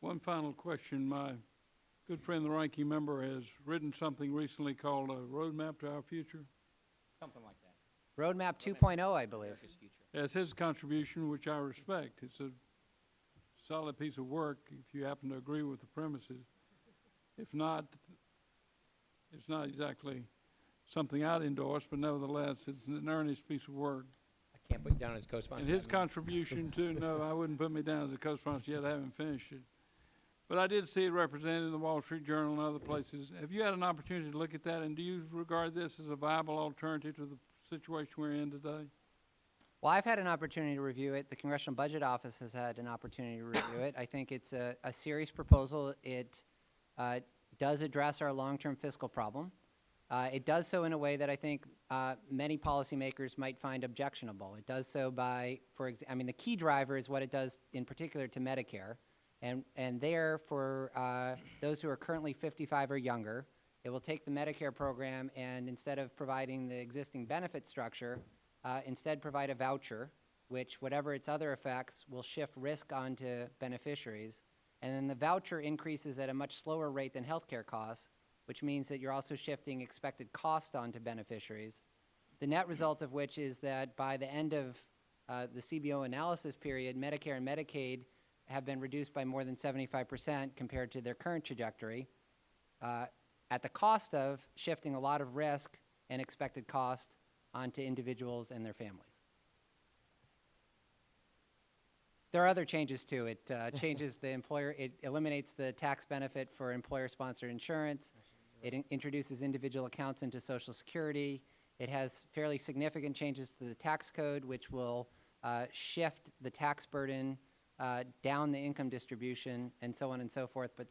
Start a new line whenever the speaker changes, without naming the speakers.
One final question. My good friend, the ranking member, has written something recently called a roadmap to our future.
Something like that.
Roadmap 2.0, I believe.
America's future.
That's his contribution, which I respect. It's a solid piece of work if you happen to agree with the premises. If not, it's not exactly something I'd endorse, but nevertheless, it's an earnest piece of work.
I can't put you down as co-sponsor.
And his
That means-
contribution to, no, I wouldn't put me down as a co-sponsor yet, I haven't finished it. But I did see it represented in the Wall Street Journal and other places. Have you had an opportunity to look at that, and do you regard this as a viable alternative to the situation we're in today?
Well, I've had an opportunity to review it. The Congressional Budget Office has had an opportunity to review it. I think it's a serious proposal. It does address our long-term fiscal problem. It does so in a way that I think many policymakers might find objectionable. It does so by, I mean, the key driver is what it does in particular to Medicare. And there, for those who are currently 55 or younger, it will take the Medicare program and instead of providing the existing benefit structure, instead provide a voucher, which, whatever its other effects, will shift risk onto beneficiaries. And then the voucher increases at a much slower rate than healthcare costs, which means that you're also shifting expected cost onto beneficiaries. The net result of which is that by the end of the CBO analysis period, Medicare and Medicaid have been reduced by more than 75% compared to their current trajectory, at the cost of shifting a lot of risk and expected cost onto individuals and their families. There are other changes too. It changes the employer, it eliminates the tax benefit for employer-sponsored insurance. It introduces individual accounts into Social Security. It has fairly significant changes to the tax code, which will shift the tax burden down the income distribution and so on and so forth. But since